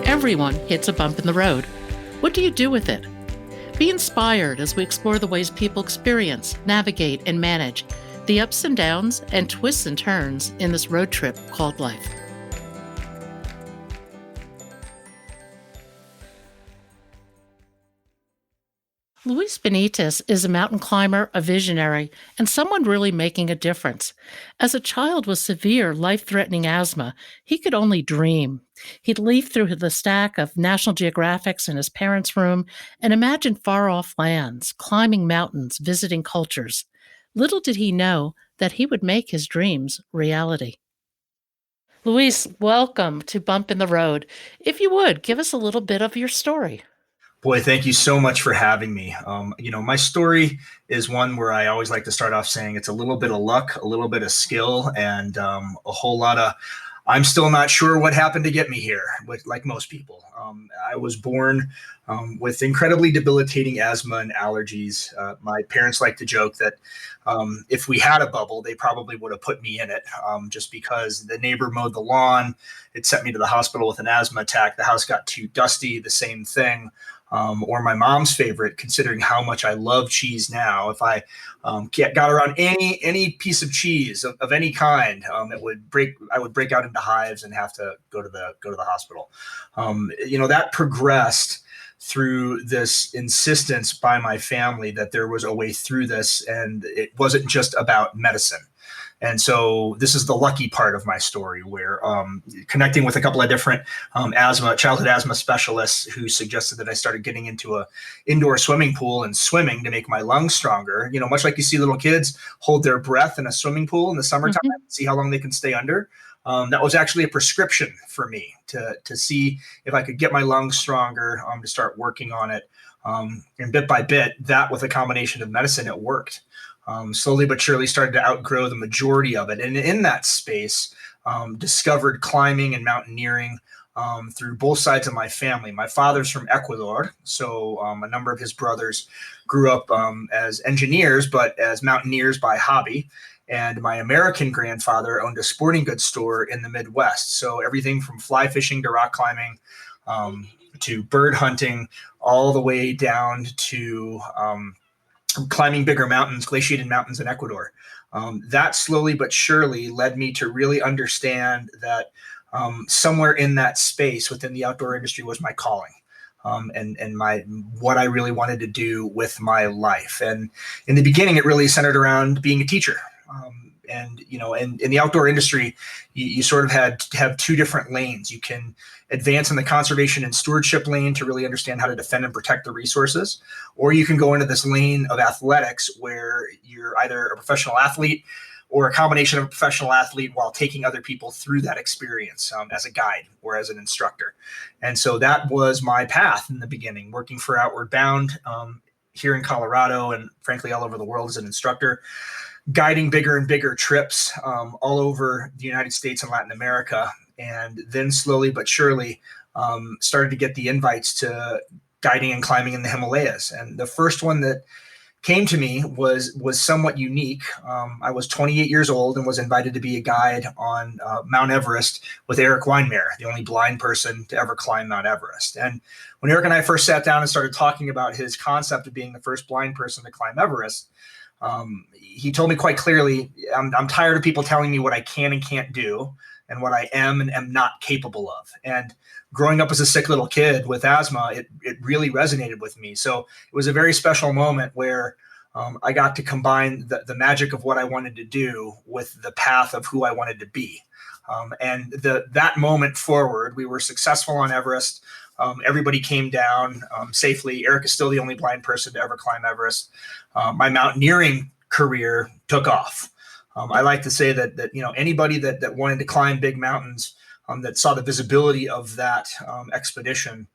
Everyone hits a bump in the road. What do you do with it? Be inspired as we explore the ways people experience, navigate, and manage the ups and downs and twists and turns in this road trip called life. Luis Benitez is a mountain climber, a visionary, and someone really making a difference. As a child with severe, life threatening asthma, he could only dream. He'd leaf through the stack of National Geographics in his parents' room and imagine far off lands, climbing mountains, visiting cultures. Little did he know that he would make his dreams reality. Luis, welcome to Bump in the Road. If you would, give us a little bit of your story. Boy, thank you so much for having me. My story is one where I always like to start off saying it's a little bit of luck, a little bit of skill, and a whole lot of I'm still not sure what happened to get me here, like most people. I was born with incredibly debilitating asthma and allergies. My parents like to joke that if we had a bubble, they probably would have put me in it just because the neighbor mowed the lawn. It sent me to the hospital with an asthma attack. The house got too dusty, the same thing. Or my mom's favorite, considering how much I love cheese now. If I got around any piece of cheese of any kind, I would break out into hives and have to go to the hospital. That progressed through this insistence by my family that there was a way through this, and it wasn't just about medicine. And so this is the lucky part of my story, where connecting with a couple of different childhood asthma specialists who suggested that I started getting into a indoor swimming pool and swimming to make my lungs stronger. Much like you see little kids hold their breath in a swimming pool in the summertime, see how long they can stay under. That was actually a prescription for me to see if I could get my lungs stronger, to start working on it. And bit by bit, that with a combination of medicine, it worked. Slowly but surely started to outgrow the majority of it. And in that space, discovered climbing and mountaineering through both sides of my family. My father's from Ecuador, so a number of his brothers grew up as engineers, but as mountaineers by hobby. And my American grandfather owned a sporting goods store in the Midwest. So everything from fly fishing to rock climbing to bird hunting, all the way down to climbing bigger mountains, glaciated mountains in Ecuador. That slowly but surely led me to really understand that somewhere in that space within the outdoor industry was my calling. And what I really wanted to do with my life. And in the beginning, it really centered around being a teacher. And in the outdoor industry, you sort of have two different lanes. You can advance in the conservation and stewardship lane to really understand how to defend and protect the resources, or you can go into this lane of athletics where you're either a professional athlete or a combination of a professional athlete while taking other people through that experience as a guide or as an instructor. And so that was my path in the beginning, working for Outward Bound here in Colorado and frankly all over the world as an instructor, guiding bigger and bigger trips all over the United States and Latin America. And then slowly but surely started to get the invites to guiding and climbing in the Himalayas. And the first one that came to me was somewhat unique. I was 28 years old and was invited to be a guide on Mount Everest with Eric Weinmeier, the only blind person to ever climb Mount Everest. And when Eric and I first sat down and started talking about his concept of being the first blind person to climb Everest, he told me quite clearly, I'm tired of people telling me what I can and can't do and what I am and am not capable of. And growing up as a sick little kid with asthma, it really resonated with me. So it was a very special moment where I got to combine the magic of what I wanted to do with the path of who I wanted to be. And that moment forward, we were successful on Everest. Everybody came down safely. Eric is still the only blind person to ever climb Everest. My mountaineering career took off. I like to say that anybody that wanted to climb big mountains, that saw the visibility of that expedition,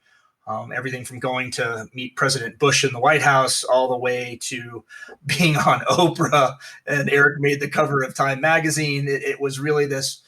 everything from going to meet President Bush in the White House all the way to being on Oprah, and Eric made the cover of Time magazine. It was really this.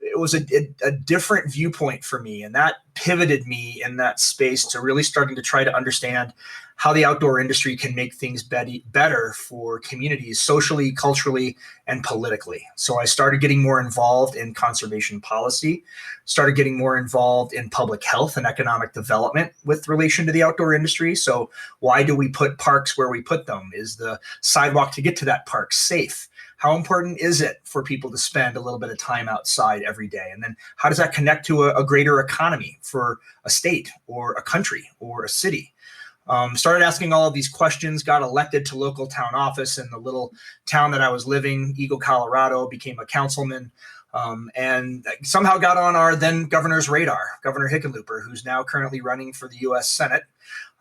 It was a different viewpoint for me, and that pivoted me in that space to really starting to try to understand how the outdoor industry can make things better for communities socially, culturally, and politically. So I started getting more involved in conservation policy, started getting more involved in public health and economic development with relation to the outdoor industry. So why do we put parks where we put them? Is the sidewalk to get to that park safe? How important is it for people to spend a little bit of time outside every day? And then how does that connect to a greater economy for a state or a country or a city? Started asking all of these questions, got elected to local town office in the little town that I was living, Eagle, Colorado, became a councilman, and somehow got on our then governor's radar, Governor Hickenlooper, who's now currently running for the U.S. Senate.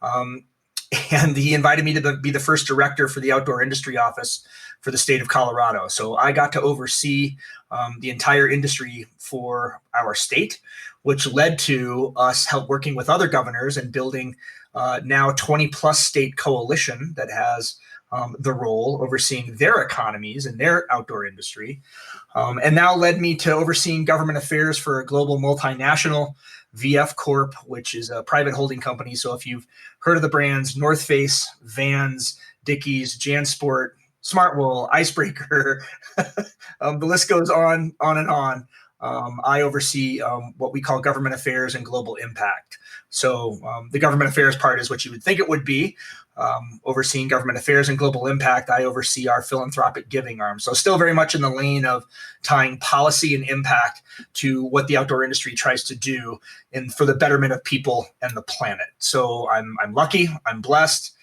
And he invited me to be the first director for the outdoor industry office for the state of Colorado. So I got to oversee the entire industry for our state, which led to us working with other governors and building now 20 plus state coalition that has the role overseeing their economies and their outdoor industry. And now led me to overseeing government affairs for a global multinational VF Corp, which is a private holding company. So if you've heard of the brands North Face, Vans, Dickies, JanSport, Smartwool, Icebreaker, the list goes on and on. I oversee what we call government affairs and global impact. So the government affairs part is what you would think it would be. Overseeing government affairs and global impact, I oversee our philanthropic giving arm. So still very much in the lane of tying policy and impact to what the outdoor industry tries to do and for the betterment of people and the planet. So I'm lucky, I'm blessed,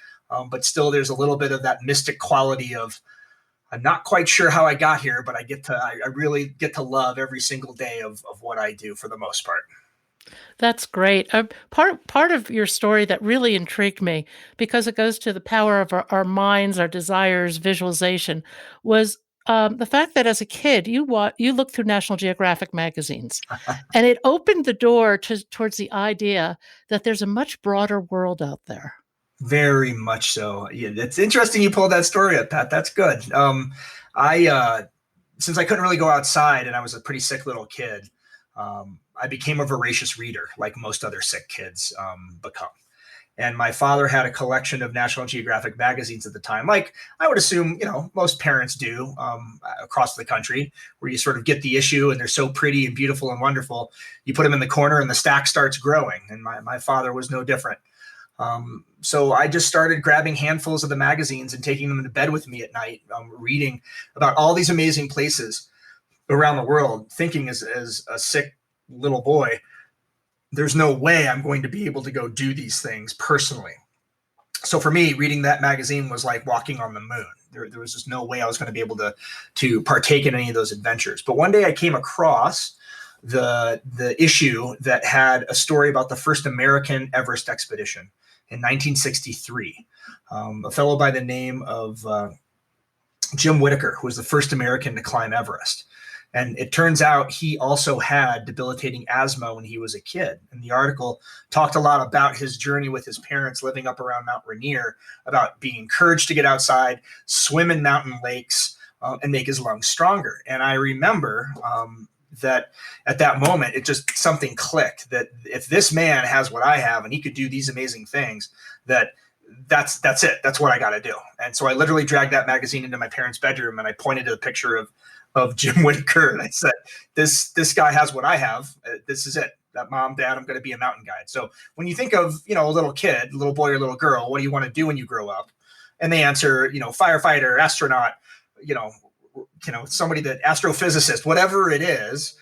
but still there's a little bit of that mystic quality of I'm not quite sure how I got here, but I really get to love every single day of what I do for the most part. That's great. Part of your story that really intrigued me because it goes to the power of our minds, our desires, visualization, was the fact that as a kid you looked through National Geographic magazines, and it opened the door towards the idea that there's a much broader world out there. Very much so. Yeah, it's interesting you pulled that story up, Pat. That's good. I Since I couldn't really go outside and I was a pretty sick little kid, I became a voracious reader, like most other sick kids become. And my father had a collection of National Geographic magazines at the time, like I would assume, most parents do across the country, where you sort of get the issue and they're so pretty and beautiful and wonderful. You put them in the corner and the stack starts growing. And my father was no different. So I just started grabbing handfuls of the magazines and taking them to bed with me at night, reading about all these amazing places around the world, thinking as a sick little boy, there's no way I'm going to be able to go do these things personally. So for me, reading that magazine was like walking on the moon. There was just no way I was going to be able to partake in any of those adventures. But one day I came across the issue that had a story about the first American Everest expedition in 1963. A fellow by the name of Jim Whittaker, who was the first American to climb Everest. And it turns out he also had debilitating asthma when he was a kid. And the article talked a lot about his journey with his parents living up around Mount Rainier, about being encouraged to get outside, swim in mountain lakes, and make his lungs stronger. And I remember that at that moment, it just something clicked that if this man has what I have and he could do these amazing things, that's it. That's what I got to do. And so I literally dragged that magazine into my parents' bedroom and I pointed to the picture of Jim Whittaker. And I said, this guy has what I have. This is it. That mom, dad, I'm going to be a mountain guide. So when you think of, a little kid, little boy or little girl, what do you want to do when you grow up? And they answer, firefighter, astronaut, somebody that astrophysicist, whatever it is.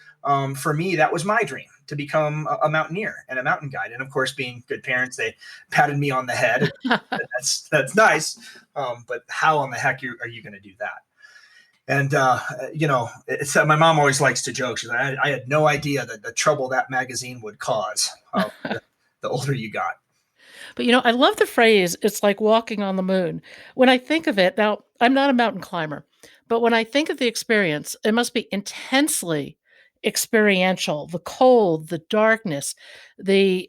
For me, that was my dream, to become a mountaineer and a mountain guide. And of course, being good parents, they patted me on the head. That's nice. But how on the heck are you going to do that? And, my mom always likes to joke. She's like, I had no idea that the trouble that magazine would cause the older you got. But I love the phrase, it's like walking on the moon. When I think of it, now I'm not a mountain climber, but when I think of the experience, it must be intensely experiential. The cold, the darkness, the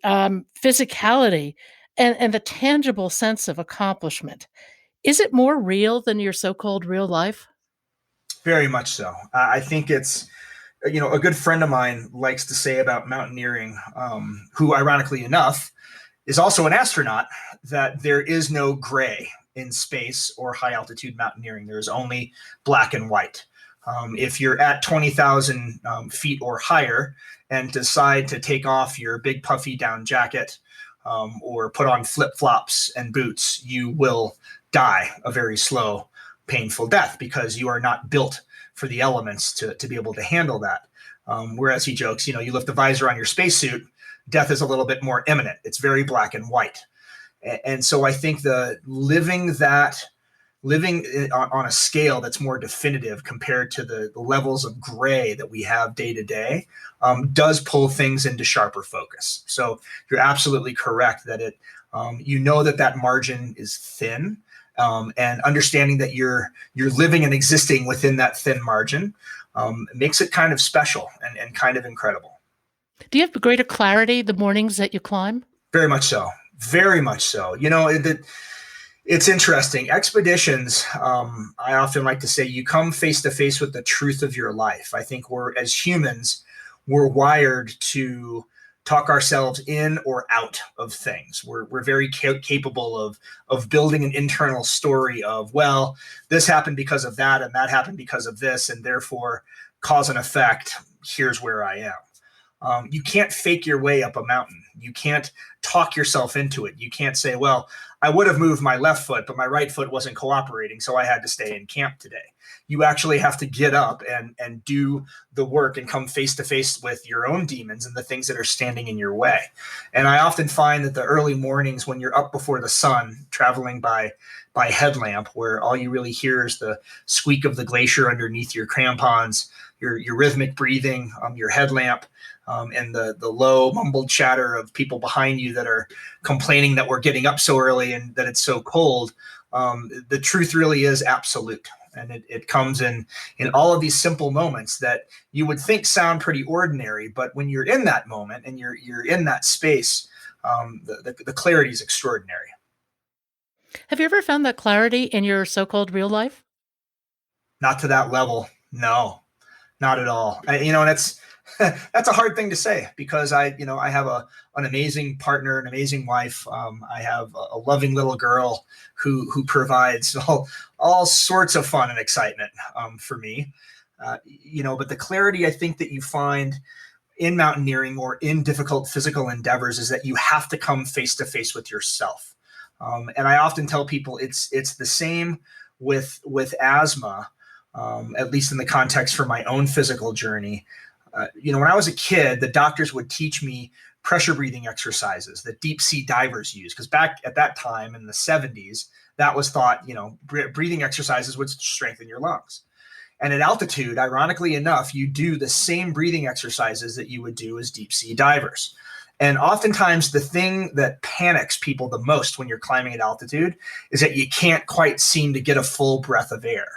physicality, and the tangible sense of accomplishment. Is it more real than your so called real life? Very much so. I think it's a good friend of mine likes to say about mountaineering, who ironically enough is also an astronaut, that there is no gray in space or high altitude mountaineering. There's only black and white. If you're at 20,000 feet or higher and decide to take off your big puffy down jacket or put on flip flops and boots, you will die a very slow, painful death because you are not built for the elements to be able to handle that. Whereas he jokes, you lift the visor on your spacesuit, death is a little bit more imminent. It's very black and white. And so I think the living on a scale that's more definitive compared to the levels of gray that we have day to day does pull things into sharper focus. So you're absolutely correct that that margin is thin, and understanding that you're living and existing within that thin margin makes it kind of special and kind of incredible. Do you have greater clarity the mornings that you climb? Very much so. Very much so. It's interesting. Expeditions, I often like to say, you come face to face with the truth of your life. I think as humans, we're wired to talk ourselves in or out of things. We're very capable of building an internal story of, well, this happened because of that, and that happened because of this, and therefore cause and effect. Here's where I am. You can't fake your way up a mountain. You can't talk yourself into it. You can't say, well, I would have moved my left foot, but my right foot wasn't cooperating, so I had to stay in camp today. You actually have to get up and do the work and come face to face with your own demons and the things that are standing in your way. And I often find that the early mornings when you're up before the sun, traveling by headlamp, where all you really hear is the squeak of the glacier underneath your crampons, your rhythmic breathing, your headlamp, and the low mumbled chatter of people behind you that are complaining that we're getting up so early and that it's so cold. The truth really is absolute. And it comes in all of these simple moments that you would think sound pretty ordinary, but when you're in that moment and you're in that space, the clarity is extraordinary. Have you ever found that clarity in your so-called real life? Not to that level. No, not at all. And that's that's a hard thing to say because I have an amazing partner, an amazing wife. I have a loving little girl who provides all sorts of fun and excitement for me. But the clarity I think that you find in mountaineering or in difficult physical endeavors is that you have to come face to face with yourself. And I often tell people it's the same with asthma, at least in the context for my own physical journey. When I was a kid, the doctors would teach me pressure breathing exercises that deep sea divers use. Because back at that time in the 70s, that was thought, breathing exercises would strengthen your lungs. And at altitude, ironically enough, you do the same breathing exercises that you would do as deep sea divers. And oftentimes the thing that panics people the most when you're climbing at altitude is that you can't quite seem to get a full breath of air.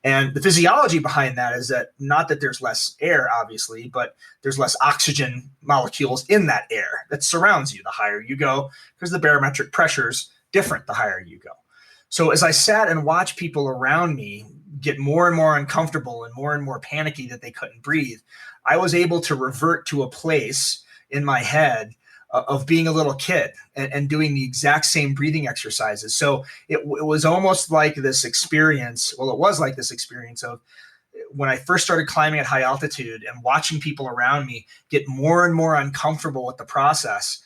And the physiology behind that is that not that there's less air, obviously, but there's less oxygen molecules in that air that surrounds you the higher you go, because the barometric pressure is different the higher you go. So as I sat and watched people around me get more and more uncomfortable and more panicky that they couldn't breathe, I was able to revert to a place in my head of being a little kid and doing the exact same breathing exercises. So it was almost like this experience. Well, it was like this experience of when I first started climbing at high altitude and watching people around me get more and more uncomfortable with the process.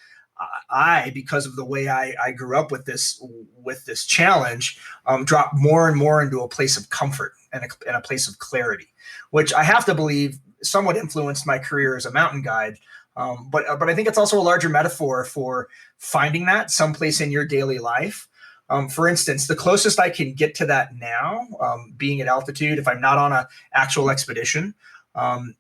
I, because of the way I grew up with this challenge, dropped more and more into a place of comfort and a place of clarity, which I have to believe somewhat influenced my career as a mountain guide. But I think it's also a larger metaphor for finding that someplace in your daily life. For instance, the closest I can get to that now, being at altitude, if I'm not on an actual expedition,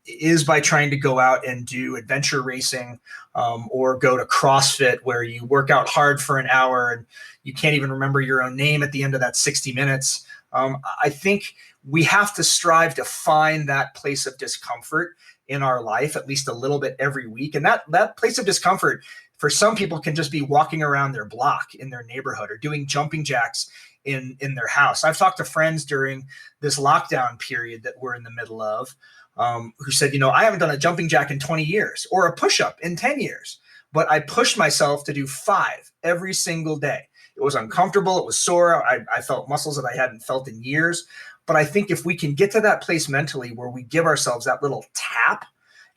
is by trying to go out and do adventure racing or go to CrossFit, where you work out hard for an hour and you can't even remember your own name at the end of that 60 minutes. I think we have to strive to find that place of discomfort in our life, at least a little bit every week. And that place of discomfort for some people can just be walking around their block in their neighborhood or doing jumping jacks in their house. I've talked to friends during this lockdown period that we're in the middle of, who said, I haven't done a jumping jack in 20 years or a push-up in 10 years, but I pushed myself to do 5 every single day. It was uncomfortable. It was sore. I felt muscles that I hadn't felt in years. But I think if we can get to that place mentally where we give ourselves that little tap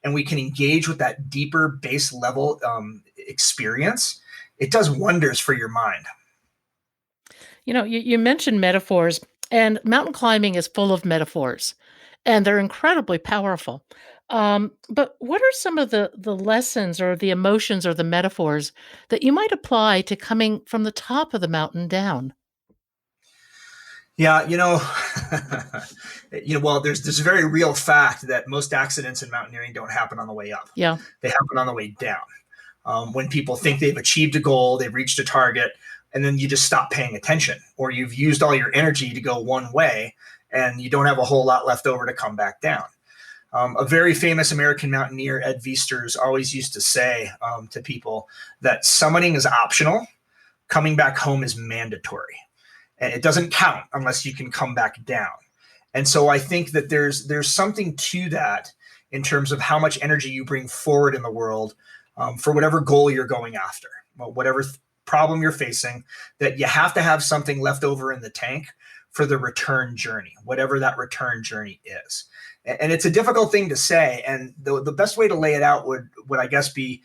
and we can engage with that deeper base level experience, it does wonders for your mind. You mentioned metaphors, and mountain climbing is full of metaphors, and they're incredibly powerful. But what are some of the lessons or the emotions or the metaphors that you might apply to coming from the top of the mountain down? Yeah, well, there's this very real fact that most accidents in mountaineering don't happen on the way up. Yeah. They happen on the way down. When people think they've achieved a goal, they've reached a target, and then you just stop paying attention, or you've used all your energy to go one way, and you don't have a whole lot left over to come back down. A very famous American mountaineer, Ed Viesturs, always used to say to people that summiting is optional, coming back home is mandatory. And it doesn't count unless you can come back down. And so I think that there's something to that in terms of how much energy you bring forward in the world for whatever goal you're going after, whatever problem you're facing, that you have to have something left over in the tank for the return journey, whatever that return journey is. And it's a difficult thing to say. And the best way to lay it out would I guess be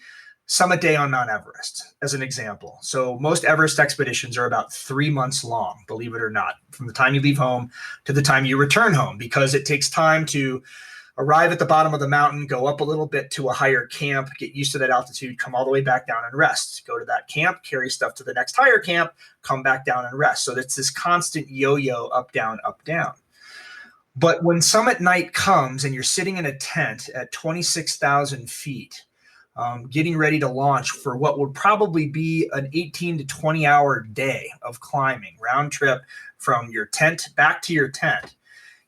summit day on Mount Everest as an example. So most Everest expeditions are about 3 months long, believe it or not, from the time you leave home to the time you return home, because it takes time to arrive at the bottom of the mountain, go up a little bit to a higher camp, get used to that altitude, come all the way back down and rest, go to that camp, carry stuff to the next higher camp, come back down and rest. So it's this constant yo-yo, up, down, up, down. But when summit night comes and you're sitting in a tent at 26,000 feet, getting ready to launch for what would probably be an 18 to 20 hour day of climbing, round trip from your tent back to your tent.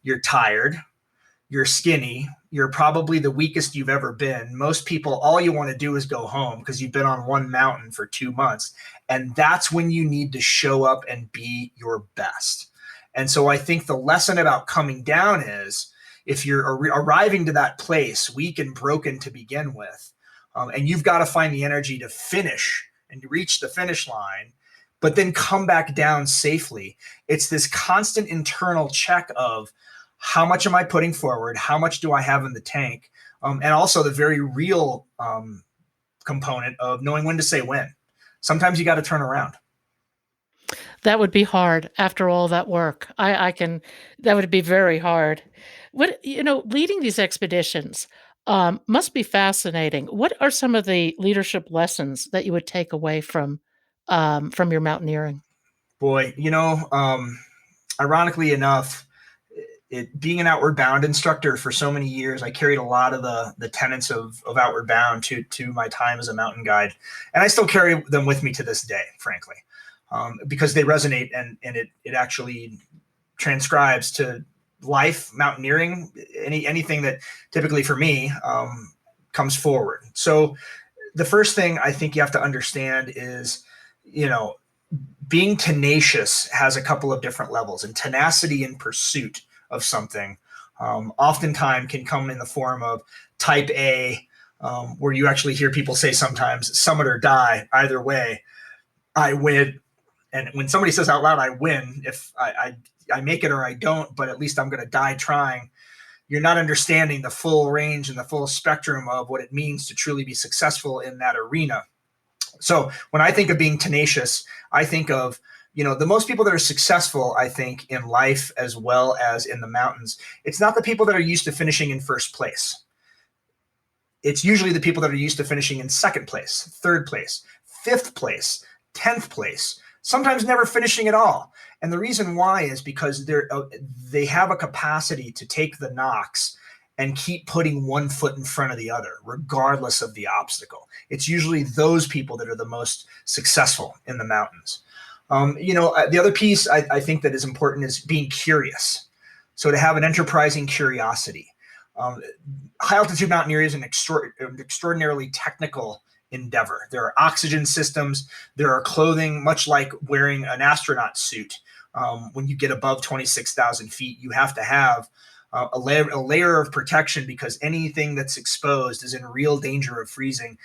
You're tired, you're skinny, you're probably the weakest you've ever been. Most people, all you want to do is go home because you've been on one mountain for 2 months. And that's when you need to show up and be your best. And so I think the lesson about coming down is, if you're arriving to that place weak and broken to begin with, and you've got to find the energy to finish and reach the finish line, but then come back down safely. It's this constant internal check of, how much am I putting forward? How much do I have in the tank? And also the very real component of knowing when to say when. Sometimes you got to turn around. That would be hard after all that work. That would be very hard. Leading these expeditions must be fascinating. What are some of the leadership lessons that you would take away from your mountaineering? Boy, ironically enough, being an Outward Bound instructor for so many years, I carried a lot of the tenets of Outward Bound to my time as a mountain guide. And I still carry them with me to this day, frankly, because they resonate, and it actually transcribes to life, mountaineering, anything that typically for me comes forward. So the first thing I think you have to understand is, being tenacious has a couple of different levels, and tenacity in pursuit of something oftentimes can come in the form of type A, where you actually hear people say sometimes, summit or die, either way, I win. And when somebody says out loud, I win, if I make it or I don't, but at least I'm going to die trying, you're not understanding the full range and the full spectrum of what it means to truly be successful in that arena. So when I think of being tenacious, I think of, the most people that are successful, I think, in life as well as in the mountains, it's not the people that are used to finishing in first place. It's usually the people that are used to finishing in second place, third place, fifth place, 10th place, sometimes never finishing at all. And the reason why is because they have a capacity to take the knocks and keep putting one foot in front of the other, regardless of the obstacle. It's usually those people that are the most successful in the mountains. The other piece I think that is important is being curious. So to have an enterprising curiosity. High altitude mountaineering is an extraordinarily technical endeavor. There are oxygen systems, there are clothing, much like wearing an astronaut suit. When you get above 26,000 feet, you have to have a layer of protection, because anything that's exposed is in real danger of freezing.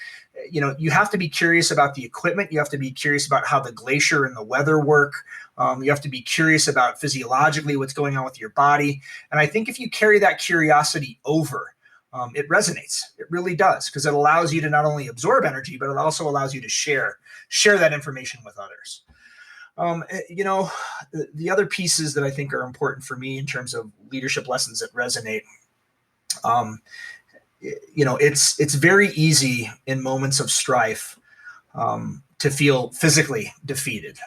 You have to be curious about the equipment. You have to be curious about how the glacier and the weather work. You have to be curious about physiologically what's going on with your body. And I think if you carry that curiosity over, it resonates. It really does, because it allows you to not only absorb energy, but it also allows you to share that information with others. The other pieces that I think are important for me in terms of leadership lessons that resonate, it's very easy in moments of strife to feel physically defeated.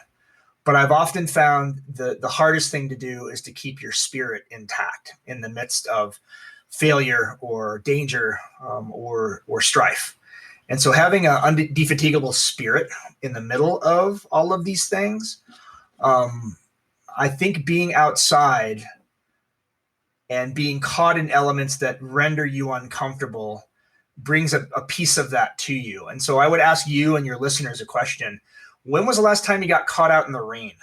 But I've often found the hardest thing to do is to keep your spirit intact in the midst of failure or danger or strife. And so having an indefatigable spirit in the middle of all of these things, I think being outside and being caught in elements that render you uncomfortable brings a piece of that to you. And so I would ask you and your listeners a question. When was the last time you got caught out in the rain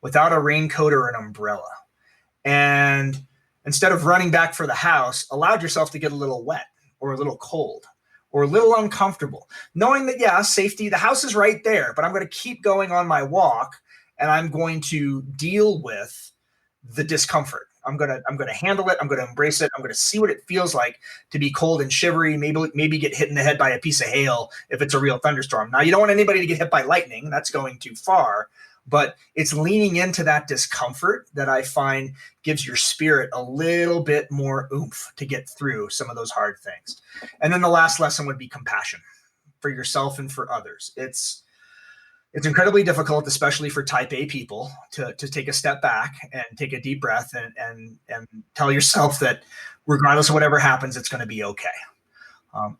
without a raincoat or an umbrella? And instead of running back for the house, allowed yourself to get a little wet or a little cold or a little uncomfortable, knowing that, yeah, safety, the house is right there, but I'm going to keep going on my walk and I'm going to deal with the discomfort. I'm going to handle it. I'm going to embrace it. I'm going to see what it feels like to be cold and shivery, maybe get hit in the head by a piece of hail if it's a real thunderstorm. Now, you don't want anybody to get hit by lightning. That's going too far. But it's leaning into that discomfort that I find gives your spirit a little bit more oomph to get through some of those hard things. And then the last lesson would be compassion for yourself and for others. It's incredibly difficult, especially for type A people, to take a step back and take a deep breath and tell yourself that regardless of whatever happens, it's going to be okay.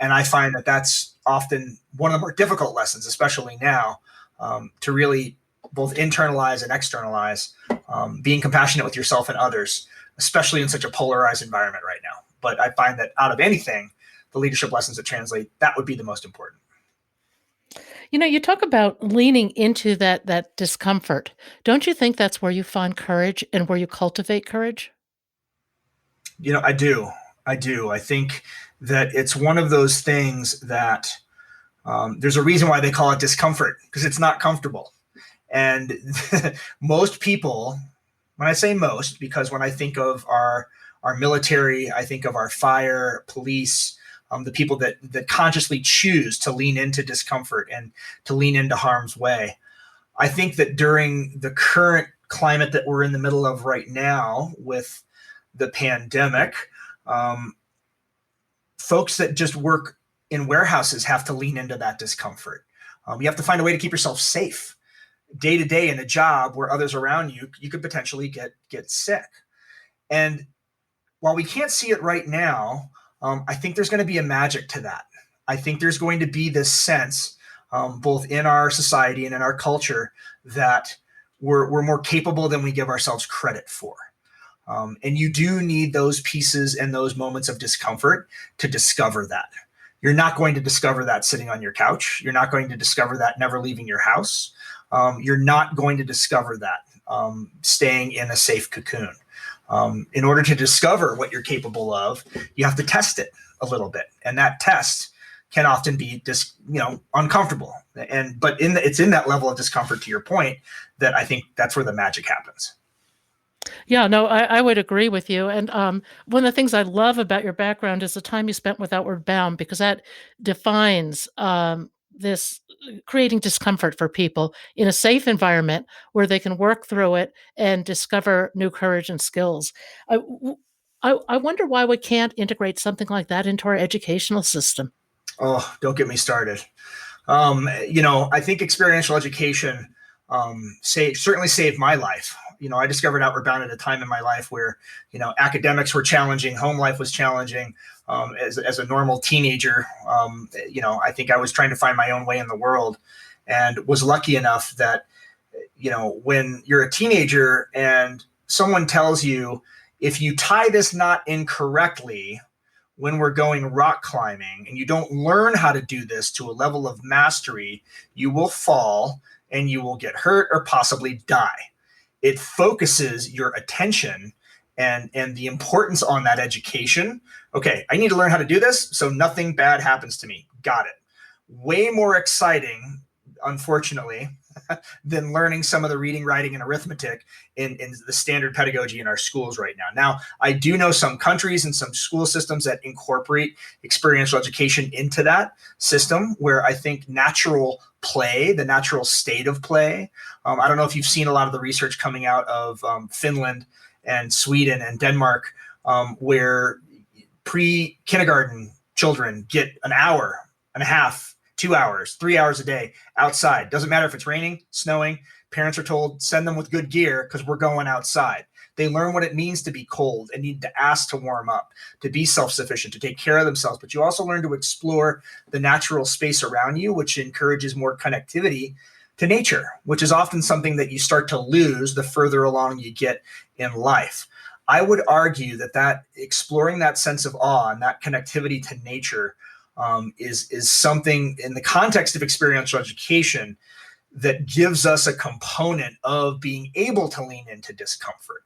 And I find that that's often one of the more difficult lessons, especially now, to really both internalize and externalize, being compassionate with yourself and others, especially in such a polarized environment right now. But I find that out of anything, the leadership lessons that translate, that would be the most important. You talk about leaning into that discomfort. Don't you think that's where you find courage and where you cultivate courage? I do. I think that it's one of those things that there's a reason why they call it discomfort, because it's not comfortable. And most people, when I say most, because when I think of our military, I think of our fire, police, the people that consciously choose to lean into discomfort and to lean into harm's way. I think that during the current climate that we're in the middle of right now with the pandemic, folks that just work in warehouses have to lean into that discomfort. You have to find a way to keep yourself safe day to day in a job where others around you could potentially get sick. And while we can't see it right now, I think there's going to be a magic to that. I think there's going to be this sense, both in our society and in our culture, that we're more capable than we give ourselves credit for. And you do need those pieces and those moments of discomfort to discover that. You're not going to discover that sitting on your couch. You're not going to discover that never leaving your house. You're not going to discover that staying in a safe cocoon. In order to discover what you're capable of, you have to test it a little bit. And that test can often be uncomfortable. But it's in that level of discomfort, to your point, that I think that's where the magic happens. Yeah, no, I would agree with you. And one of the things I love about your background is the time you spent with Outward Bound, because that defines this creating discomfort for people in a safe environment where they can work through it and discover new courage and skills. I wonder why we can't integrate something like that into our educational system. Oh, don't get me started. I think experiential education certainly saved my life. I discovered Outward Bound at a time in my life where, academics were challenging, home life was challenging. As a normal teenager, I think I was trying to find my own way in the world, and was lucky enough that, when you're a teenager and someone tells you, if you tie this knot incorrectly when we're going rock climbing and you don't learn how to do this to a level of mastery, you will fall and you will get hurt or possibly die. It focuses your attention and the importance on that education. Okay, I need to learn how to do this so nothing bad happens to me. Got it. Way more exciting, unfortunately, than learning some of the reading, writing, and arithmetic in the standard pedagogy in our schools right now. Now, I do know some countries and some school systems that incorporate experiential education into that system, where I think natural play, the natural state of play. I don't know if you've seen a lot of the research coming out of Finland and Sweden and Denmark, where pre-kindergarten children get an hour and a half, 2 hours, 3 hours a day outside. Doesn't matter if it's raining, snowing. Parents are told, send them with good gear because we're going outside. They learn what it means to be cold and need to ask to warm up, to be self-sufficient, to take care of themselves. But you also learn to explore the natural space around you, which encourages more connectivity to nature, which is often something that you start to lose the further along you get in life. I would argue that exploring that sense of awe and that connectivity to nature is something in the context of experiential education that gives us a component of being able to lean into discomfort.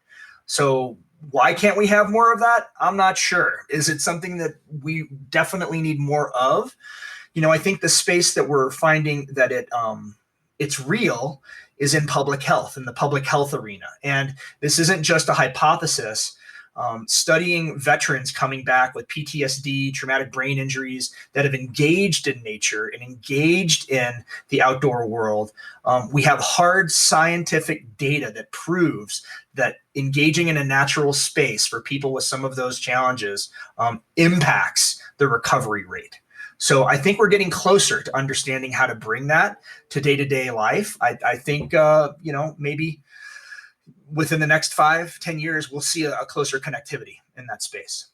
So why can't we have more of that? I'm not sure. Is it something that we definitely need more of? I think the space that we're finding that it's real is in public health, in the public health arena. And this isn't just a hypothesis. Studying veterans coming back with PTSD, traumatic brain injuries that have engaged in nature and engaged in the outdoor world, we have hard scientific data that proves that engaging in a natural space for people with some of those challenges impacts the recovery rate. So I think we're getting closer to understanding how to bring that to day-to-day life. I think, maybe within the next 5-10 years, we'll see a closer connectivity in that space.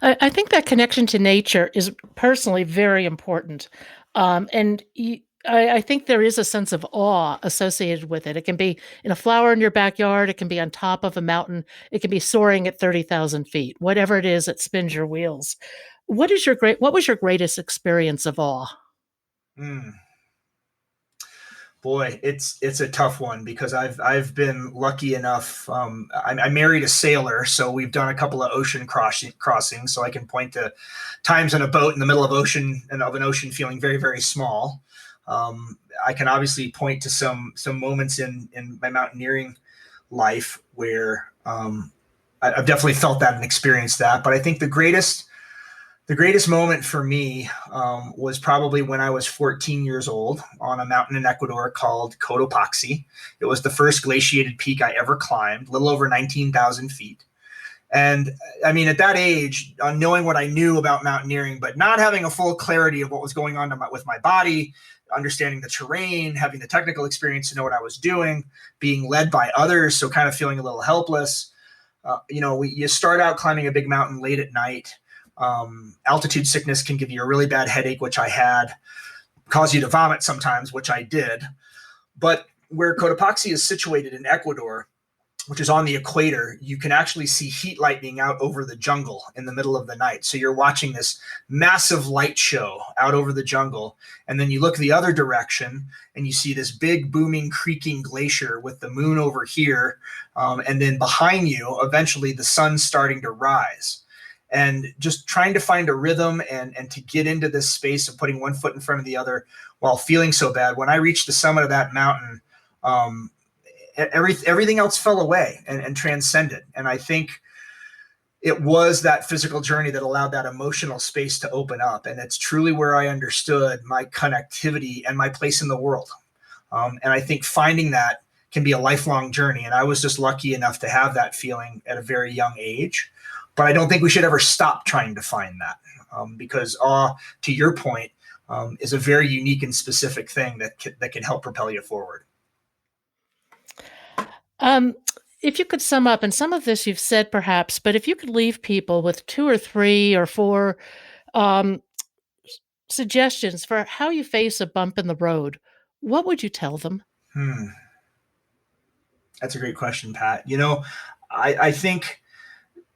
I think that connection to nature is personally very important. I think there is a sense of awe associated with it. It can be in a flower in your backyard. It can be on top of a mountain. It can be soaring at 30,000 feet. Whatever it is that spins your wheels. What was your greatest experience of awe? Boy, it's a tough one because I've been lucky enough. I married a sailor, so we've done a couple of ocean crossings. So I can point to times in a boat in the middle of an ocean feeling very, very small. I can obviously point to some moments in my mountaineering life where I've definitely felt that and experienced that. But I think the greatest moment for me was probably when I was 14 years old on a mountain in Ecuador called Cotopaxi. It was the first glaciated peak I ever climbed, a little over 19,000 feet. And I mean, at that age, knowing what I knew about mountaineering, but not having a full clarity of what was going on with my body, understanding the terrain, having the technical experience to know what I was doing, being led by others, so kind of feeling a little helpless. You start out climbing a big mountain late at night. Altitude sickness can give you a really bad headache, which I had, cause you to vomit sometimes, which I did. But where Cotopaxi is situated in Ecuador, which is on the equator, you can actually see heat lightning out over the jungle in the middle of the night. So you're watching this massive light show out over the jungle. And then you look the other direction and you see this big booming creaking glacier with the moon over here. And then behind you, eventually the sun's starting to rise. And just trying to find a rhythm and to get into this space of putting one foot in front of the other while feeling so bad. When I reached the summit of that mountain, everything else fell away and transcended. And I think it was that physical journey that allowed that emotional space to open up. And it's truly where I understood my connectivity and my place in the world. And I think finding that can be a lifelong journey. And I was just lucky enough to have that feeling at a very young age. But I don't think we should ever stop trying to find that because awe, to your point, is a very unique and specific thing that can help propel you forward. If you could sum up, and some of this you've said perhaps, but if you could leave people with 2 or 3 or 4 suggestions for how you face a bump in the road, what would you tell them? That's a great question, Pat. I think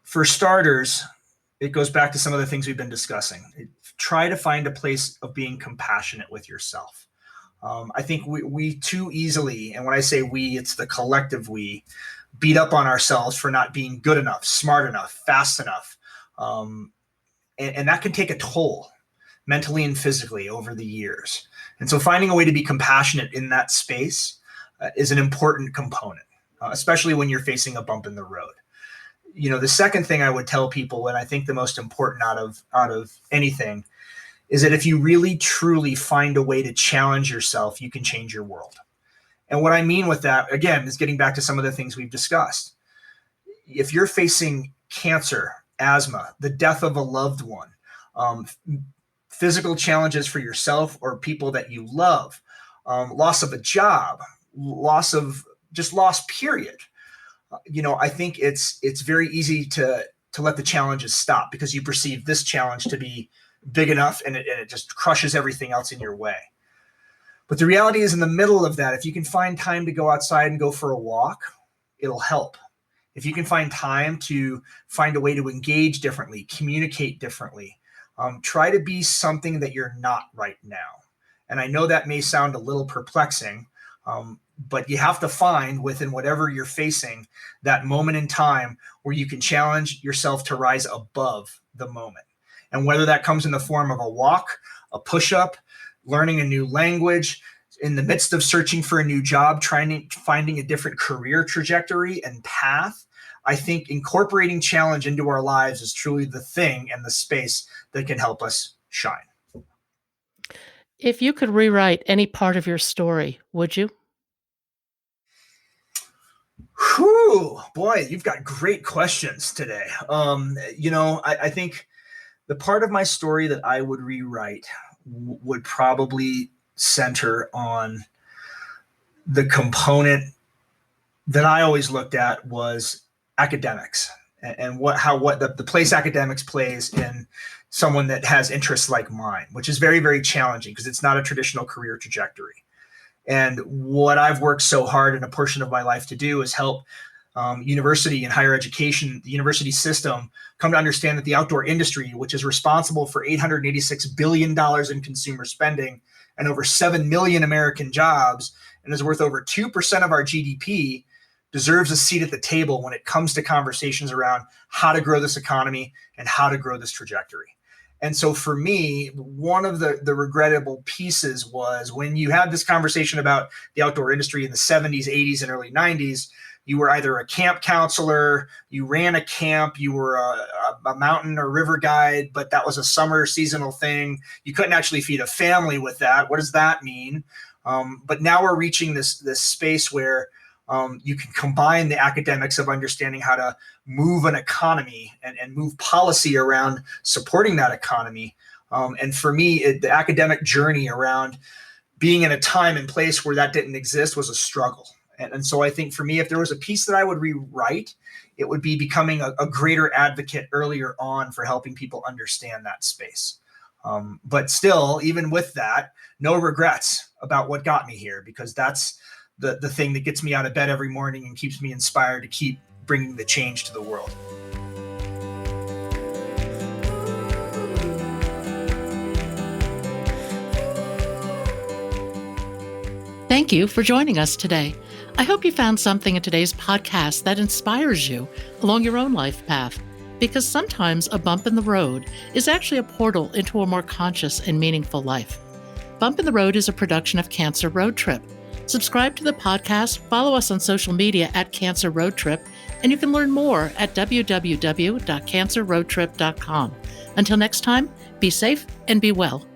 for starters, it goes back to some of the things we've been discussing. Try to find a place of being compassionate with yourself. I think we too easily, and when I say we, it's the collective we, beat up on ourselves for not being good enough, smart enough, fast enough. And that can take a toll mentally and physically over the years. And so finding a way to be compassionate in that space is an important component, especially when you're facing a bump in the road. The second thing I would tell people, and I think the most important out of anything, is that if you really truly find a way to challenge yourself, you can change your world. And what I mean with that, again, is getting back to some of the things we've discussed. If you're facing cancer, asthma, the death of a loved one, physical challenges for yourself or people that you love, loss of a job, loss period. I think it's very easy to let the challenges stop because you perceive this challenge to be big enough and it just crushes everything else in your way. But the reality is, in the middle of that, if you can find time to go outside and go for a walk, it'll help. If you can find time to find a way to engage differently, communicate differently, try to be something that you're not right now. And I know that may sound a little perplexing, but you have to find within whatever you're facing that moment in time where you can challenge yourself to rise above the moment. And whether that comes in the form of a walk, a push-up, learning a new language, in the midst of searching for a new job, finding a different career trajectory and path, I think incorporating challenge into our lives is truly the thing and the space that can help us shine. If you could rewrite any part of your story, would you? Whew, boy, you've got great questions today. I think the part of my story that I would rewrite would probably center on the component that I always looked at was academics and what the place academics plays in someone that has interests like mine, which is very, very challenging because it's not a traditional career trajectory. And what I've worked so hard in a portion of my life to do is help university and higher education, the university system, come to understand that the outdoor industry, which is responsible for $886 billion in consumer spending and over 7 million American jobs, and is worth over 2% of our GDP, deserves a seat at the table when it comes to conversations around how to grow this economy and how to grow this trajectory. And so for me, one of the regrettable pieces was when you had this conversation about the outdoor industry in the 70s, 80s, and early 90s, you were either a camp counselor, you ran a camp, you were a mountain or river guide, but that was a summer seasonal thing. You couldn't actually feed a family with that. What does that mean? But now we're reaching this space where you can combine the academics of understanding how to move an economy and move policy around supporting that economy. And for me, the academic journey around being in a time and place where that didn't exist was a struggle. And so I think for me, if there was a piece that I would rewrite, it would be becoming a greater advocate earlier on for helping people understand that space. But still, even with that, no regrets about what got me here, because that's the thing that gets me out of bed every morning and keeps me inspired to keep bringing the change to the world. Thank you for joining us today. I hope you found something in today's podcast that inspires you along your own life path, because sometimes a bump in the road is actually a portal into a more conscious and meaningful life. Bump in the Road is a production of Cancer Road Trip. Subscribe to the podcast, follow us on social media at Cancer Road Trip, and you can learn more at www.cancerroadtrip.com. Until next time, be safe and be well.